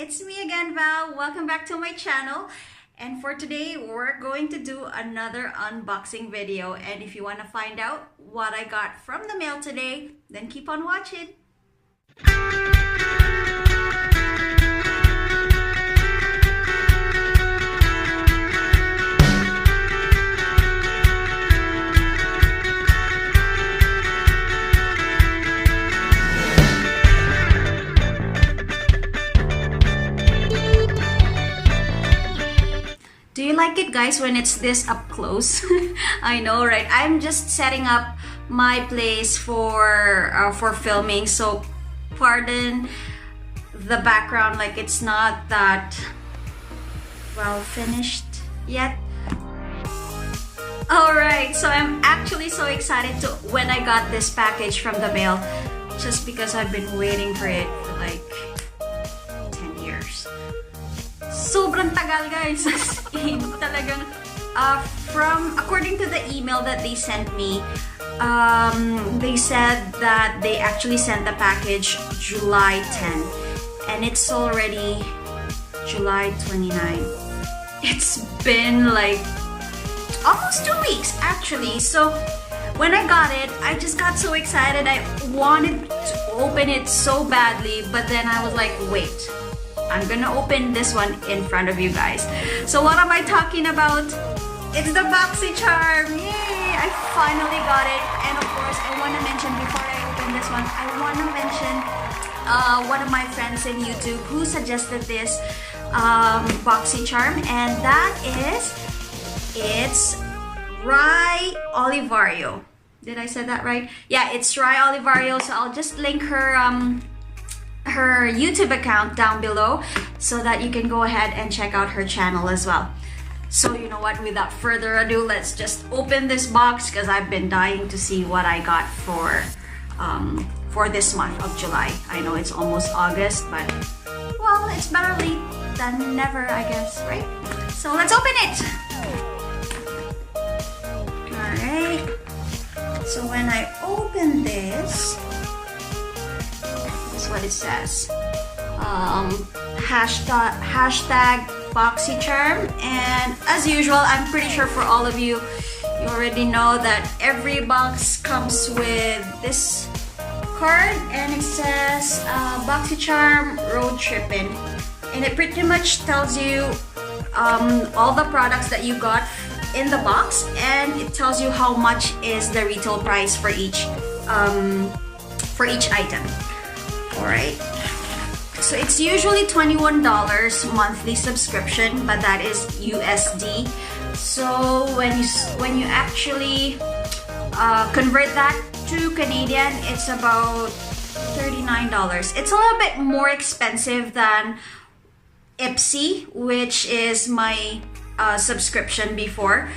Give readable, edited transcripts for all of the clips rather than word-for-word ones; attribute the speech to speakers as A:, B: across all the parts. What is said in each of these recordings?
A: it's me again, Val. Welcome back to my channel. And for today, we're going to do another unboxing video. And if you want to find out what I got from the mail today, then keep on watching. Do you like it, guys, when it's this up close? I know, right? I'm just setting up my place for filming, so pardon the background, like it's not that well finished yet. Alright, so I'm actually so excited to when I got this package from the mail, just because I've been waiting for it for like 10 years. Sobrang tagal, guys. Talagang according to the email that they sent me, they said that they actually sent the package July 10, and it's already July 29. It's been like almost 2 weeks actually. So when I got it, I just got so excited. I wanted to open it so badly, but then I was like, wait, I'm gonna open this one in front of you guys. So what am I talking about? It's the Boxycharm! Yay! I finally got it. And of course, I want to mention before I open this one, I want to mention one of my friends in YouTube who suggested this Boxycharm, and that is ItsRy Olivario. Did I say that right? Yeah, ItsRy Olivario. So I'll just link her YouTube account down below so that you can go ahead and check out her channel as well. So you know what, without further ado, let's just open this box because I've been dying to see what I got for this month of July. I know it's almost August, but well, it's better late than never, I guess, right? So let's open it. Alright, so when I open this, what it says, hashtag Boxycharm, and as usual, I'm pretty sure for all of you, you already know that every box comes with this card, and it says Boxycharm road tripping, and it pretty much tells you all the products that you got in the box, and it tells you how much is the retail price for each item. Alright, so it's usually $21 monthly subscription, but that is USD. So when you actually convert that to Canadian, it's about $39. It's a little bit more expensive than ItsRy, which is my subscription before,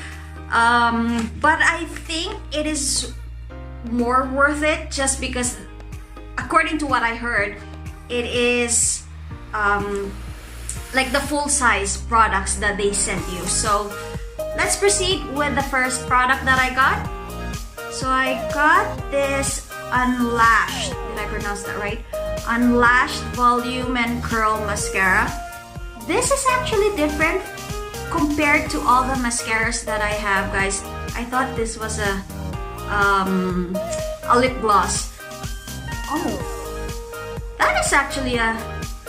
A: but I think it is more worth it just because, according to what I heard, it is like the full-size products that they sent you. So let's proceed with the first product that I got. So I got this Unlashed, did I pronounce that right? Unlashed Volume and Curl Mascara. This is actually different compared to all the mascaras that I have, guys. I thought this was a lip gloss. Oh, that is actually a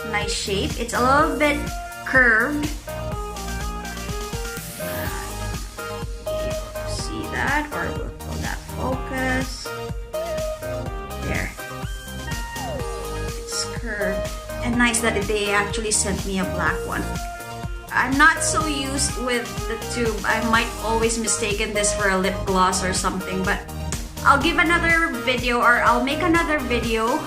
A: nice shape. It's a little bit curved. See that? Or will that focus? There. It's curved. And nice that they actually sent me a black one. I'm not so used with the tube. I might always mistaken this for a lip gloss or something, but I'll give another video, or I'll make another video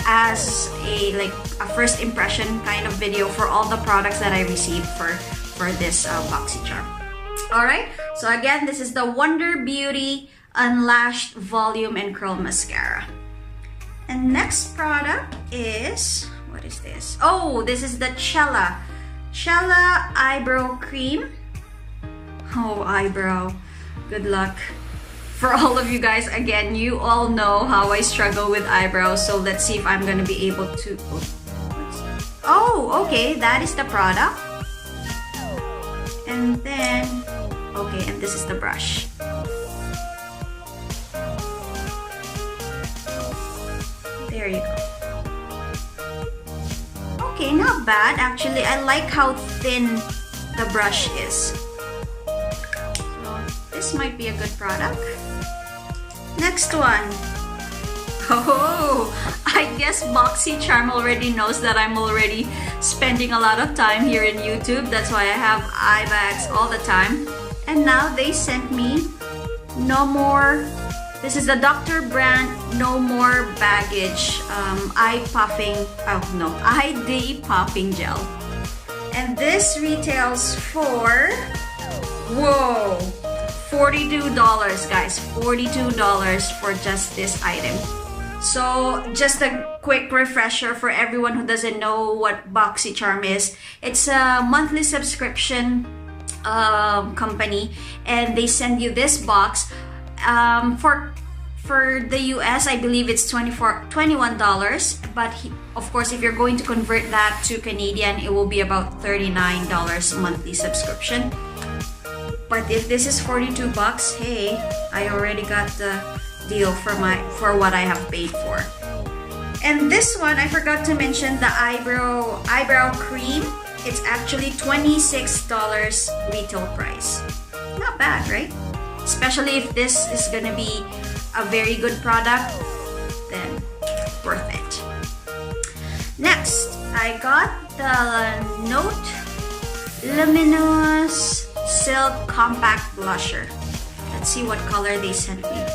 A: as a first impression kind of video for all the products that I received for this Boxycharm. Alright, so again, this is the Wonder Beauty Unlashed Volume and Curl Mascara. And next product is, what is this? Oh, this is the Chella Eyebrow Cream. Oh, eyebrow. Good luck. For all of you guys, again, you all know how I struggle with eyebrows, so let's see if I'm gonna be able to Oh, okay, that is the product. And then, okay, and this is the brush. There you go. Okay, not bad. Actually, I like how thin the brush is. So, this might be a good product. Next one. Oh, I guess Boxycharm already knows that I'm already spending a lot of time here in YouTube. That's why I have eye bags all the time. And now they sent me no more. This is the Dr.Brandt No More Baggage eye depuffing gel. And this retails for, whoa, $42, guys. $42 for just this item. So, just a quick refresher for everyone who doesn't know what Boxycharm is. It's a monthly subscription company, and they send you this box. For the US, I believe it's $21, but of course, if you're going to convert that to Canadian, it will be about $39 monthly subscription. But if this is 42 bucks, hey, I already got the deal for what I have paid for. And this one, I forgot to mention the eyebrow cream. It's actually $26 retail price. Not bad, right? Especially if this is gonna be a very good product, then worth it. Next, I got the Note Luminous Silk Compact Blusher. Let's see what color they sent me.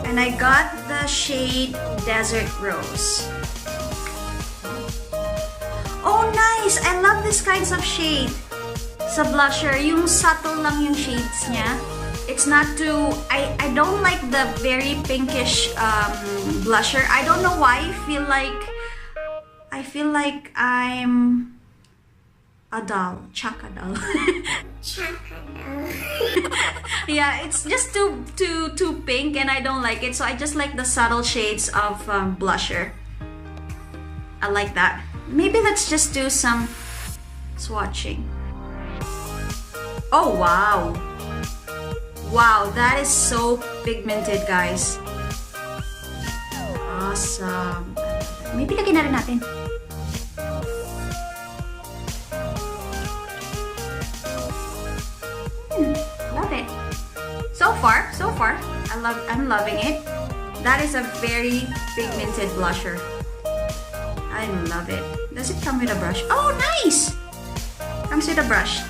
A: And I got the shade Desert Rose. Oh, nice! I love this kinds of shade. Sa blusher, yung subtle lang yung shades niya. It's not too... I don't like the very pinkish blusher. I don't know why. I feel like I'm a doll. Chaka doll.
B: Chaka doll.
A: Yeah, it's just too pink and I don't like it. So I just like the subtle shades of blusher. I like that. Maybe let's just do some swatching. Oh, wow. Wow, that is so pigmented, guys. Awesome. Maybe lagyan na rin natin. Love it. So far, I'm loving it. That is a very pigmented blusher. I love it. Does it come with a brush? Oh, nice! Comes with a brush.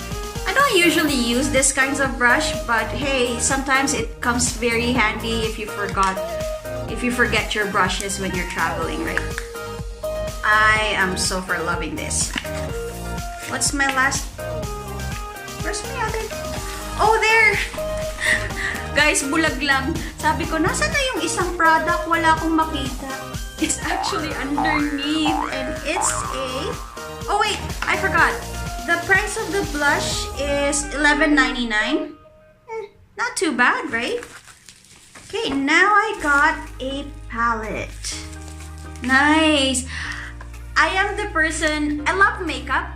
A: I don't usually use this kinds of brush, but hey, sometimes it comes very handy if you forget your brushes when you're traveling, right? I am so for loving this. What's my last? Where's my other? Oh, there! Guys, bulag lang. Sabi ko, nasa na yung isang product? Wala akong makita. It's actually underneath, and it's a... Oh wait, I forgot. The price of the blush is $11.99. Not too bad, right? Okay, now I got a palette. Nice. I am the person, I love makeup,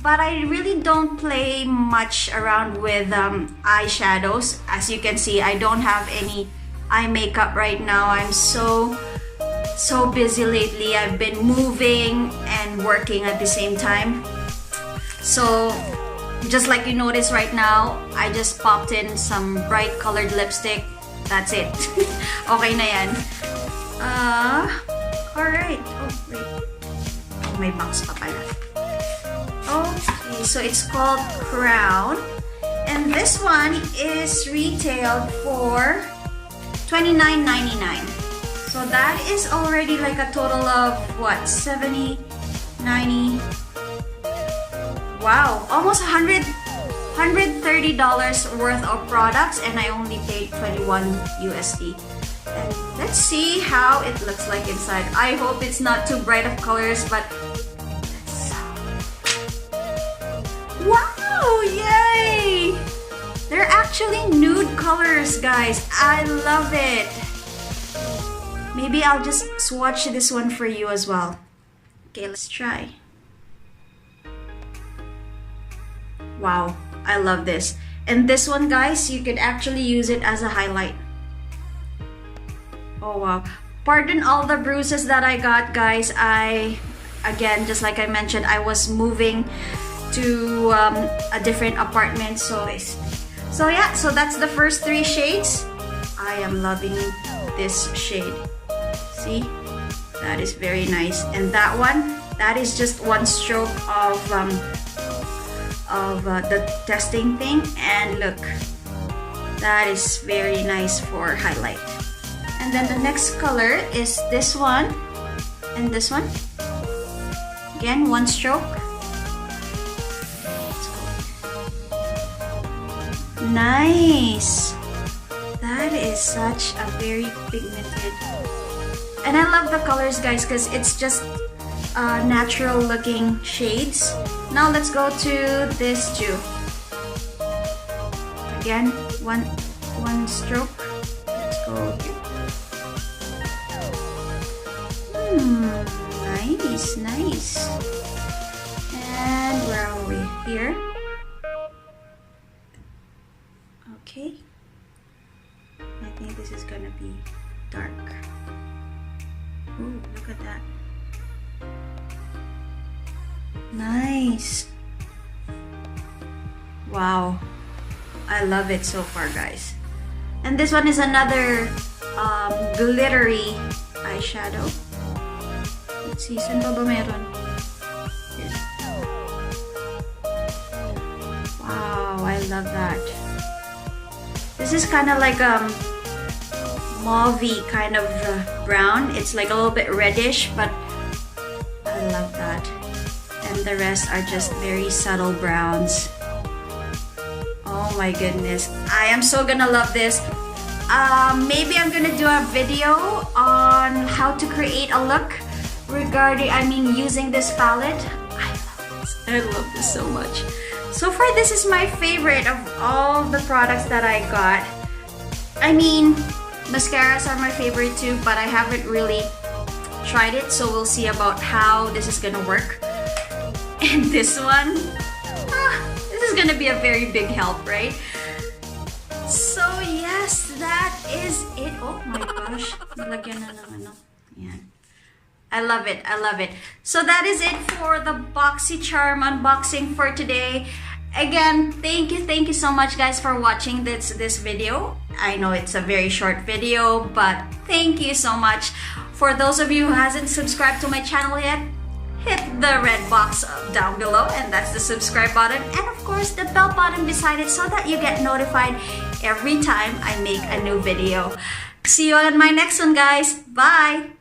A: but I really don't play much around with eyeshadows. As you can see, I don't have any eye makeup right now. I'm so busy lately. I've been moving and working at the same time. So, just like you notice right now, I just popped in some bright colored lipstick. That's it. Okay na yan. Alright. Oh, wait. Oh, may box pa pala. Okay, so it's called Crown. And this one is retailed for $29.99. So that is already like a total of what? 70, 90... Wow, almost $130 worth of products, and I only paid 21 USD. And let's see how it looks like inside. I hope it's not too bright of colors, but wow, yay! They're actually nude colors, guys. I love it. Maybe I'll just swatch this one for you as well. Okay, let's try. Wow, I love this. And this one, guys, you could actually use it as a highlight. Oh wow. Pardon all the bruises that I got, guys. Again, just like I mentioned, I was moving to a different apartment. So yeah, so that's the first 3 shades. I am loving this shade. See? That is very nice. And that one, that is just one stroke of the testing thing. And look, that is very nice for highlight. And then the next color is this one and this one. Again, one stroke. Nice. That is such a very pigmented. And I love the colors, guys, because it's just natural looking shades. Now let's go to this too. Again, one stroke. Let's go here. Nice. And where are we? Here. Okay. I think this is gonna be dark. Ooh, look at that. Nice. Wow. I love it so far, guys. And this one is another glittery eyeshadow. Let's see, saan pa ba meron? Here. Wow, I love that. This is kind of like mauve-y kind of brown. It's like a little bit reddish, but I love that. And the rest are just very subtle browns. Oh my goodness. I am so gonna love this. Maybe I'm gonna do a video on how to create a look regarding, using this palette. I love this so much. So far, this is my favorite of all the products that I got. Mascaras are my favorite too, but I haven't really tried it, so we'll see about how this is gonna work. And this one, this is gonna be a very big help, right? So yes, that is it. Oh my gosh, nalagyan na ng ano. Yan. I love it. So that is it for the Boxycharm unboxing for today. Again, thank you so much, guys, for watching this video. I know it's a very short video, but thank you so much. For those of you who hasn't subscribed to my channel yet, hit the red box down below, and that's the subscribe button, and of course the bell button beside it, so that you get notified every time I make a new video. See you on my next one, guys. Bye.